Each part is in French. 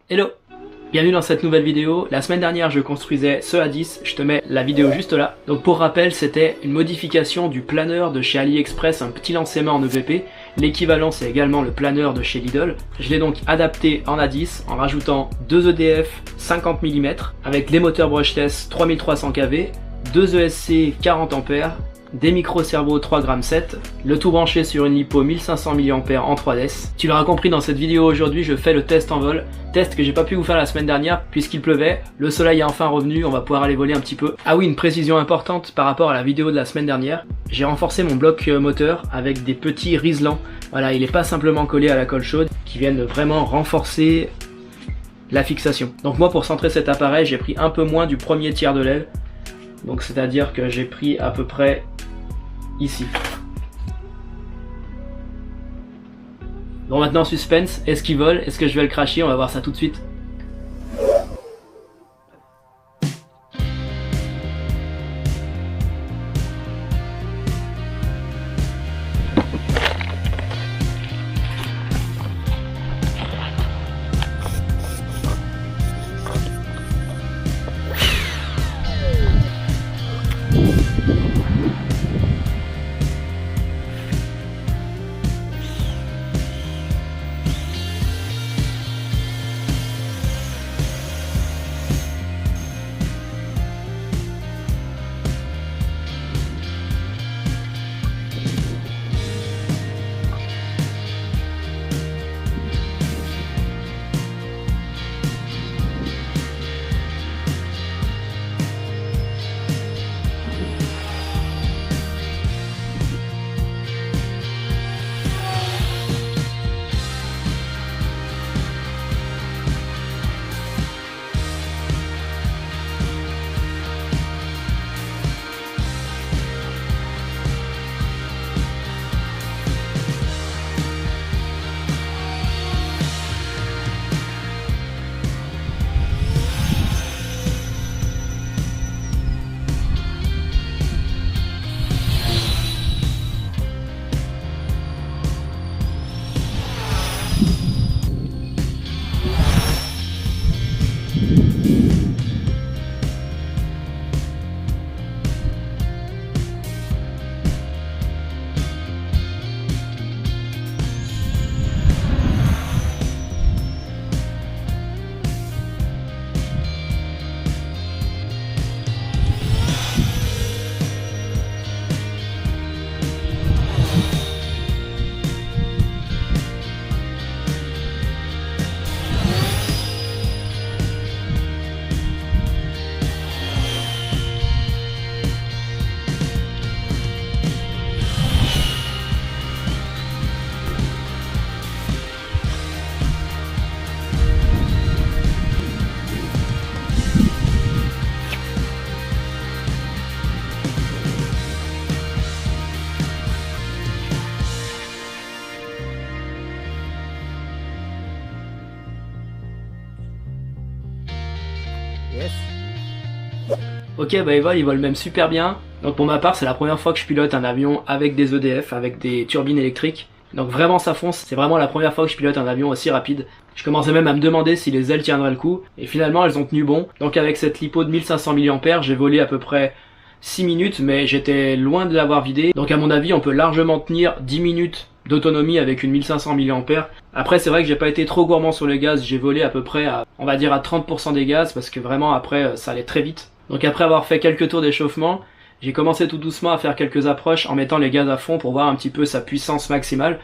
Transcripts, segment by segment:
Hello! Bienvenue dans cette nouvelle vidéo. La semaine dernière je construisais ce A10, je te mets la vidéo juste là. Donc pour rappel, c'était une modification du planeur de chez AliExpress, un petit lancement en EVP. L'équivalent c'est également le planeur de chez Lidl. Je l'ai donc adapté en A10 en rajoutant deux EDF 50 mm avec les moteurs brushless 3300 kV, deux ESC 40 A, des micro-servos 3,7 g, le tout branché sur une lipo 1500 mAh en 3DS. Tu l'auras compris, dans cette vidéo aujourd'hui je fais le test en vol, test que j'ai pas pu vous faire la semaine dernière puisqu'il pleuvait, le soleil est enfin revenu, on va pouvoir aller voler un petit peu. Ah oui, une précision importante par rapport à la vidéo de la semaine dernière, j'ai renforcé mon bloc moteur avec des petits riselants. Voilà, il est pas simplement collé à la colle chaude, qui viennent vraiment renforcer la fixation. Donc moi, pour centrer cet appareil, j'ai pris un peu moins du premier tiers de l'aile, donc c'est à dire que j'ai pris à peu près ici. Bon, maintenant suspense, est-ce qu'il vole? Est-ce que je vais le crasher? On va voir ça tout de suite. Yes. Ok, bah il vole même super bien. Donc pour ma part, c'est la première fois que je pilote un avion avec des EDF, avec des turbines électriques. Donc vraiment ça fonce, c'est vraiment la première fois que je pilote un avion aussi rapide. Je commençais même à me demander si les ailes tiendraient le coup, et finalement elles ont tenu bon. Donc avec cette lipo de 1500 mAh, j'ai volé à peu près 6 minutes, mais j'étais loin de l'avoir vidé. Donc à mon avis, on peut largement tenir 10 minutes d'autonomie avec une 1500 mAh. Après c'est vrai que j'ai pas été trop gourmand sur le gaz, j'ai volé à peu près à, on va dire à 30% des gaz, parce que vraiment après ça allait très vite. Donc après avoir fait quelques tours d'échauffement, j'ai commencé tout doucement à faire quelques approches en mettant les gaz à fond pour voir un petit peu sa puissance maximale.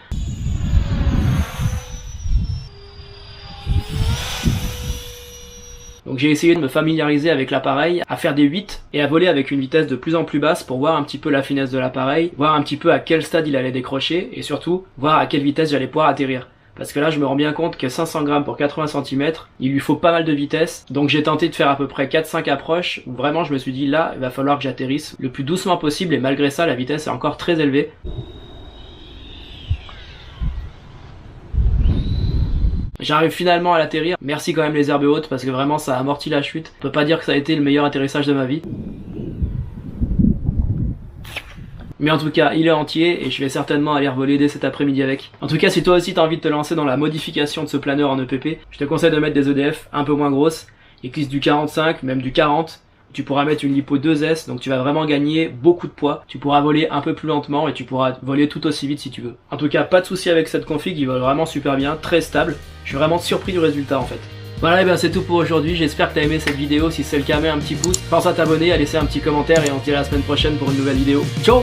Donc j'ai essayé de me familiariser avec l'appareil, à faire des 8 et à voler avec une vitesse de plus en plus basse pour voir un petit peu la finesse de l'appareil, voir un petit peu à quel stade il allait décrocher et surtout voir à quelle vitesse j'allais pouvoir atterrir. Parce que là je me rends bien compte que 500 grammes pour 80 cm, il lui faut pas mal de vitesse. Donc j'ai tenté de faire à peu près 4-5 approches où vraiment je me suis dit là il va falloir que j'atterrisse le plus doucement possible et malgré ça la vitesse est encore très élevée. J'arrive finalement à l'atterrir, merci quand même les herbes hautes parce que vraiment ça a amorti la chute. On peut pas dire que ça a été le meilleur atterrissage de ma vie. Mais en tout cas, il est entier et je vais certainement aller revoler dès cet après-midi avec. En tout cas, si toi aussi t'as envie de te lancer dans la modification de ce planeur en EPP, je te conseille de mettre des EDF un peu moins grosses. Il existe du 45, même du 40. Tu pourras mettre une lipo 2S, donc tu vas vraiment gagner beaucoup de poids. Tu pourras voler un peu plus lentement et tu pourras voler tout aussi vite si tu veux. En tout cas, pas de souci avec cette config, il vole vraiment super bien, très stable. Je suis vraiment surpris du résultat en fait. Voilà, et bien c'est tout pour aujourd'hui, j'espère que t'as aimé cette vidéo. Si c'est le cas, mets un petit pouce, pense à t'abonner, à laisser un petit commentaire et on se dit à la semaine prochaine pour une nouvelle vidéo. Ciao!